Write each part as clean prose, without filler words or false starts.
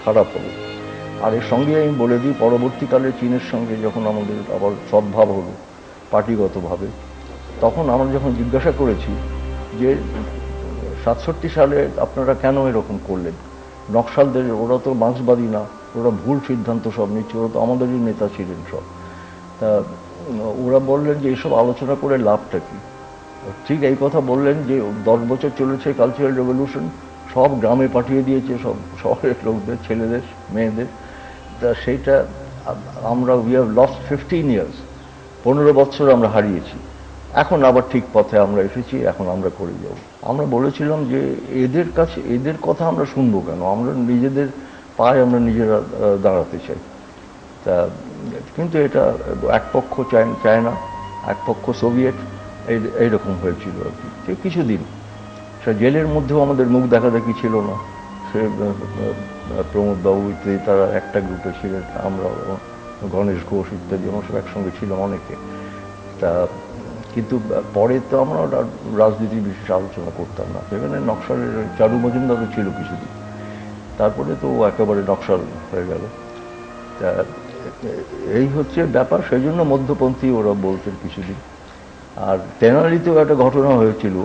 খারাপ হবে। আর এর সঙ্গে আমি বলে দিই, পরবর্তীকালে চীনের সঙ্গে যখন আমাদের আবার সদ্ভাব হলো পার্টিগতভাবে, তখন আমরা যখন জিজ্ঞাসা করেছি যে 67 সালে আপনারা কেন এরকম করলেন, নকশালদের, ওরা তো মার্ক্সবাদী না, ওরা ভুল সিদ্ধান্ত সব নিচ্ছে, ওরা তো আমাদেরই নেতা ছিলেন সব। তা ওরা বললেন যে এইসব আলোচনা করে লাভটা কি। ঠিক এই কথা বললেন যে 10 বছর চলেছে কালচারাল রেভলিউশন, সব গ্রামে পাঠিয়ে দিয়েছে, সব শহরের লোকদের, ছেলেদের, মেয়েদের। তা সেইটা আমরা উই হ্যাভ লস্ট 15 ইয়ার্স, 15 বছর আমরা হারিয়েছি। এখন আবার ঠিক পথে আমরা এসেছি, এখন আমরা করে যাব। আমরা বলেছিলাম যে এদের কাছে, এদের কথা আমরা শুনবো কেন, আমরা নিজেদের পায়ে আমরা নিজেরা দাঁড়াতে চাই। তা কিন্তু এটা এক পক্ষ চায় না, এক পক্ষ সোভিয়েত, এইরকম হয়েছিল আর কি। সে কিছুদিন সে জেলের মধ্যেও আমাদের মুখ দেখাদেখি ছিল না। সে প্রমোদ বাবু ইত্যাদি তারা একটা গ্রুপে ছিলেন, আমরা গণেশ ঘোষ ইত্যাদি আমরা সব একসঙ্গে ছিলাম অনেকে। তা কিন্তু পরে তো আমরা রাজনীতির বিশেষ আলোচনা করতাম না। সেখানে নকশালের চারু মজুমদারও ছিল কিছুদিন, তারপরে তো একেবারে নকশাল হয়ে গেল। তা এই হচ্ছে ব্যাপার। সেই জন্য মধ্যপন্থী ওরা বলতেন কিছুদিন। আর তেনালিতেও একটা ঘটনা হয়েছিল,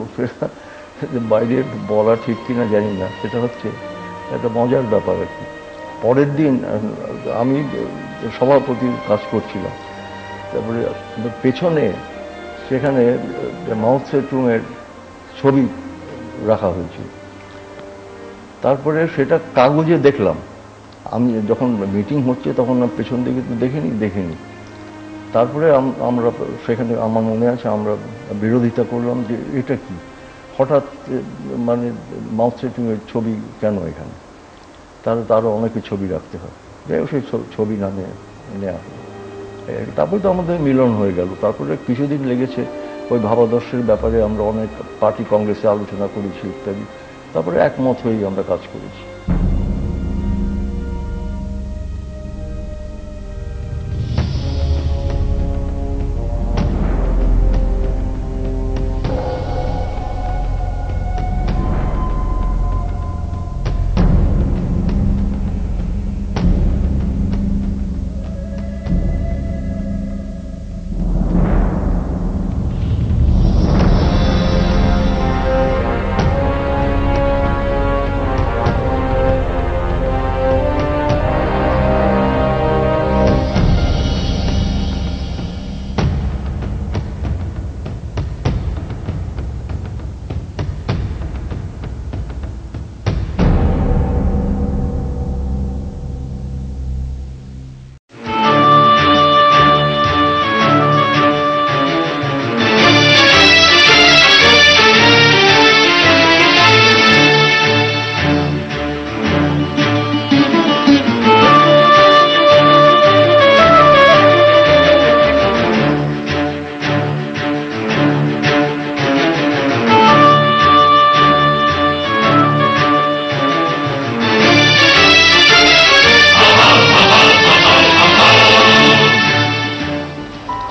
সেটা বাইরে বলা ঠিক কিনা জানি না, সেটা হচ্ছে একটা মজার ব্যাপার আর কি। পরের দিন আমি সভাপতির কাজ করছিলাম, তারপরে পেছনে সেখানে মাও সেতুংয়ের ছবি রাখা হয়েছিল। তারপরে সেটা কাগজে দেখলাম, আমি যখন মিটিং হচ্ছে তখন পেছন দিকে তো দেখিনি। তারপরে আমরা সেখানে, আমার মনে আছে, আমরা বিরোধিতা করলাম যে এটা কি, হঠাৎ মানে মাও সেতুংয়ের ছবি কেন এখানে, তারও অনেকে ছবি রাখতে হয়। যাই হোক, সেই ছবি না নেওয়া হলো। তারপরে তো আমাদের মিলন হয়ে গেল। তারপরে কিছুদিন লেগেছে ওই ভাবাদর্শের ব্যাপারে আমরা অনেক পার্টি কংগ্রেসে আলোচনা করেছি ইত্যাদি। তারপরে একমত হয়েই আমরা কাজ করেছি।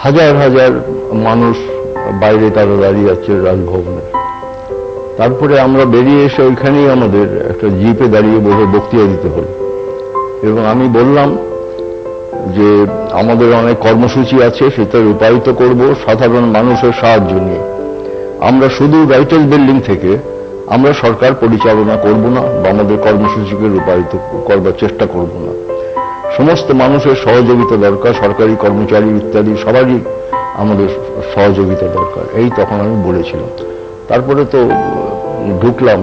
হাজার হাজার মানুষ বাইরে তারা দাঁড়িয়ে আছে রাজভবনের। তারপরে আমরা বেরিয়ে এসে ওইখানেই আমাদের একটা জিপে দাঁড়িয়ে বসে বক্তৃতা দিতে হলো। এবং আমি বললাম যে আমাদের অনেক কর্মসূচি আছে, সেটা রূপায়িত করব সাধারণ মানুষের সাহায্য নিয়ে। আমরা শুধু রাইটার্স বিল্ডিং থেকে আমরা সরকার পরিচালনা করব না বা আমাদের কর্মসূচিকে রূপায়িত করবার চেষ্টা করব না। সমস্ত মানুষের সহযোগিতা দরকার, সরকারি কর্মচারী ইত্যাদি সবারই আমাদের সহযোগিতা দরকার, এই তখন আমি বলেছিলাম। তারপরে তো ঢুকলাম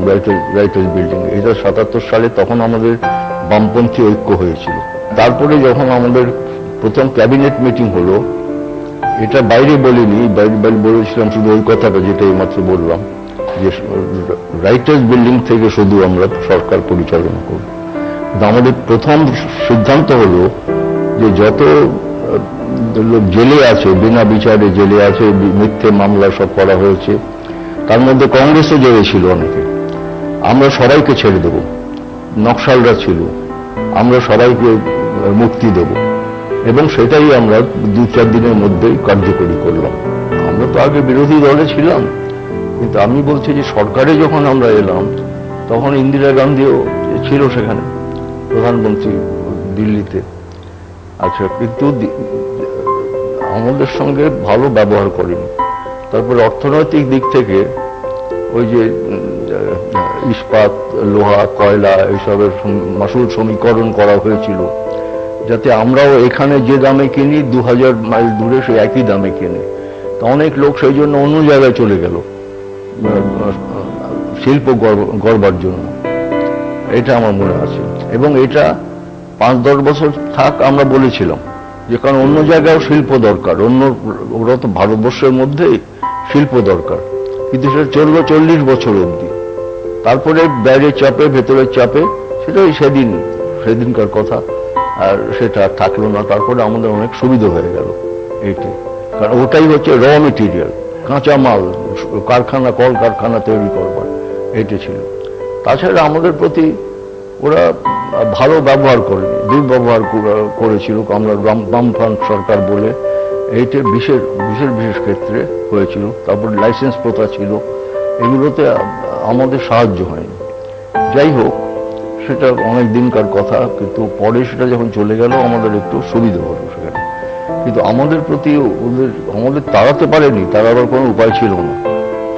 রাইটার্স বিল্ডিং। এটা 77 সালে, তখন আমাদের বামপন্থী ঐক্য হয়েছিল। তারপরে যখন আমাদের প্রথম ক্যাবিনেট মিটিং হলো, এটা বাইরে বলিনি, বাইরে বলেছিলাম শুধু ওই কথাটা যেটা এইমাত্র বললাম, যে রাইটার্স বিল্ডিং থেকে শুধু আমরা সরকার পরিচালনা করব। আমাদের প্রথম সিদ্ধান্ত হলো যে যত লোক জেলে আছে, বিনা বিচারে জেলে আছে, মিথ্যে মামলা সব করা হয়েছে, তার মধ্যে কংগ্রেসও জেলে ছিল অনেকে, আমরা সবাইকে ছেড়ে দেব। নকশালরা ছিল, আমরা সবাইকে মুক্তি দেব। এবং সেটাই আমরা 2-4 দিনের মধ্যেই কার্যকরী করলাম। আমরা তো আগে বিরোধী দলে ছিলাম, কিন্তু আমি বলছি যে সরকারে যখন আমরা এলাম তখন ইন্দিরা গান্ধীও ছিল সেখানে, প্রধানমন্ত্রী দিল্লিতে। আচ্ছা, কিন্তু আমাদের সঙ্গে ভালো ব্যবহার করেনি। তারপরে অর্থনৈতিক দিক থেকে ওই যে ইস্পাত, লোহা, কয়লা এইসবের মাসুল সমীকরণ করা হয়েছিল, যাতে আমরাও এখানে যে দামে কিনি 2000 মাইল দূরে সেই একই দামে কিনে। তা অনেক লোক সেই জন্য অন্য জায়গায় চলে গেল শিল্প গড়বার জন্য, এটা আমার মনে আছে। এবং এটা 5-10 বছর থাক আমরা বলেছিলাম, যে কারণ অন্য জায়গায়ও শিল্প দরকার, ওরা তো ভারতবর্ষের মধ্যেই শিল্প দরকার। কিন্তু সেটা চললো 40 বছর অবধি। তারপরে বাইরের চাপে, ভেতরের চাপে, সেটাই সেদিনকার কথা, আর সেটা থাকলো না। তারপরে আমাদের অনেক সুবিধা হয়ে গেল এইটা, কারণ ওটাই হচ্ছে র মেটেরিয়াল, কাঁচা মাল, কারখানা, কলকারখানা তৈরি করবার, এইটা ছিল। তাছাড়া আমাদের প্রতি ওরা ভালো ব্যবহার করেনি, দুর্ব্যবহার করেছিল। আমরা বামফ্রন্ট সরকার বলে এইটা বিশেষ ক্ষেত্রে হয়েছিল। তারপর লাইসেন্স প্রথা ছিল, এগুলোতে আমাদের সাহায্য হয়নি। যাই হোক, সেটা অনেক দিনকার কথা, কিন্তু পরে সেটা যখন চলে গেল আমাদের একটু সুবিধা হলো সেখানে। কিন্তু আমাদের প্রতি আমাদের তাড়াতে পারেনি, তার আবার কোনো উপায় ছিল না,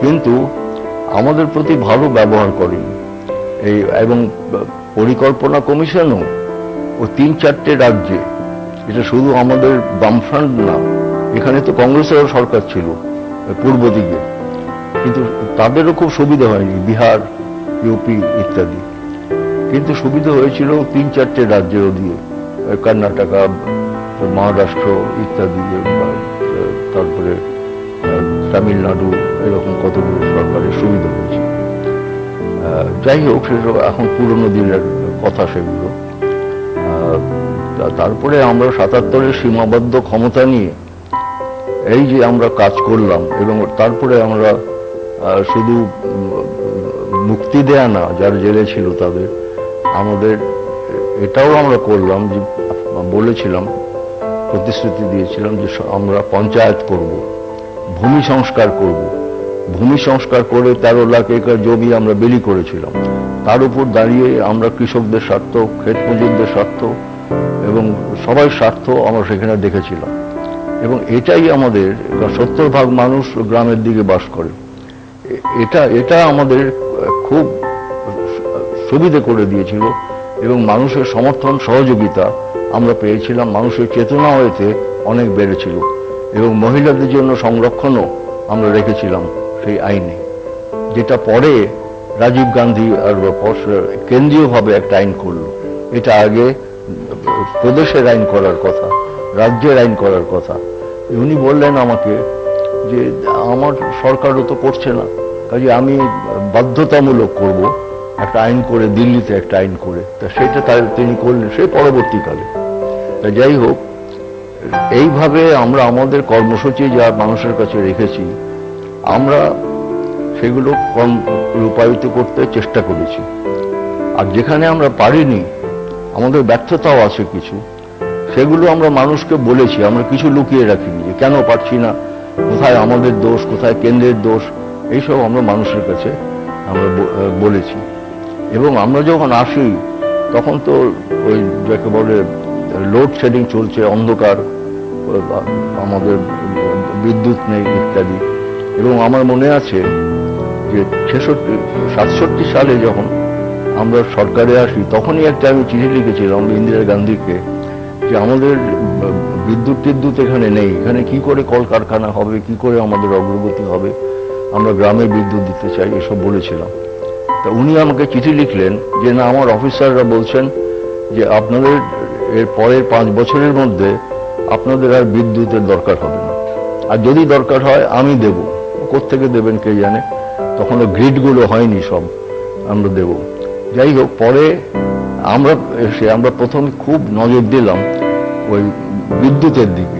কিন্তু আমাদের প্রতি ভালো ব্যবহার করেনি। এবং পরিকল্পনা কমিশনও ও 3-4টে রাজ্যে, এটা শুধু আমাদের বামফ্রন্ট না, এখানে তো কংগ্রেসেরও সরকার ছিল পূর্ব দিকে, কিন্তু তাদেরও খুব সুবিধা হয়নি, বিহার, ইউপি ইত্যাদি। কিন্তু সুবিধা হয়েছিল 3-4টে রাজ্যের দিয়ে, কর্ণাটকা, মহারাষ্ট্র ইত্যাদি, তারপরে তামিলনাড়ু, এরকম কতগুলো সরকারের সুবিধা হয়েছে। যাই হোক, সেসব এখন পুরনো দিনের কথা সেগুলো। তারপরে আমরা 77-এর সীমাবদ্ধ ক্ষমতা নিয়ে এই যে আমরা কাজ করলাম, এবং তারপরে আমরা শুধু মুক্তি দেয়া না, যারা জেলে ছিল তাদের, আমাদের এটাও আমরা করলাম যে বলেছিলাম, প্রতিশ্রুতি দিয়েছিলাম যে আমরা পঞ্চায়েত করব, ভূমি সংস্কার করব। ভূমি সংস্কার করে 13 লাখ একর জমি আমরা বিলি করেছিলাম। তার উপর দাঁড়িয়ে আমরা কৃষকদের স্বার্থ, ক্ষেত মজুরদের স্বার্থ এবং সবাই স্বার্থ আমরা সেখানে দেখেছিলাম। এবং এটাই আমাদের, 70% মানুষ গ্রামের দিকে বাস করে, এটা আমাদের খুব সুবিধে করে দিয়েছিল। এবং মানুষের সমর্থন, সহযোগিতা আমরা পেয়েছিলাম, মানুষের চেতনাও এতে অনেক বেড়েছিল। এবং মহিলাদের জন্য সংরক্ষণও আমরা রেখেছিলাম সেই আইনে, যেটা পরে রাজীব গান্ধী আর কেন্দ্রীয়ভাবে একটা আইন করলো। এটা আগে প্রদেশের আইন করার কথা, রাজ্যের আইন করার কথা। উনি বললেন আমাকে যে আমার সরকারও তো করছে না, কাজে আমি বাধ্যতামূলক করব একটা আইন করে, দিল্লিতে একটা আইন করে। তা সেটা তিনি করলেন সেই পরবর্তীকালে। তা যাই হোক, এইভাবে আমরা আমাদের কর্মসূচি যা মানুষের কাছে রেখেছি, আমরা সেগুলো রূপায়িত করতে চেষ্টা করেছি। আর যেখানে আমরা পারিনি, আমাদের ব্যর্থতাও আছে কিছু, সেগুলো আমরা মানুষকে বলেছি, আমরা কিছু লুকিয়ে রাখিনি, যে কেন পারছি না, কোথায় আমাদের দোষ, কোথায় কেন্দ্রের দোষ, এইসব আমরা মানুষের কাছে আমরা বলেছি। এবং আমরা যখন আসি তখন তো ওই যাকে বলে লোডশেডিং চলছে, অন্ধকার, আমাদের বিদ্যুৎ নেই ইত্যাদি। এবং আমার মনে আছে যে 67 সালে যখন আমরা সরকারে আসি, তখনই একটা আমি চিঠি লিখেছিলাম ইন্দিরা গান্ধীকে, যে আমাদের বিদ্যুৎ এখানে নেই, এখানে কি করে কলকারখানা হবে, কি করে আমাদের অগ্রগতি হবে, আমরা গ্রামে বিদ্যুৎ দিতে চাই, এসব বলেছিলাম। তা উনি আমাকে চিঠি লিখলেন যে না, আমার অফিসাররা বলছেন যে আপনাদের এর পরের 5 বছরের মধ্যে আপনাদের আর বিদ্যুতের দরকার হবে না, আর যদি দরকার হয় আমি দেব। কোত্থেকে দেবেন কে জানে, তখনও গ্রিডগুলো হয়নি, সব আমরা দেব। যাই হোক, পরে আমরা প্রথমে খুব নজর দিলাম ওই বিদ্যুতের দিকে,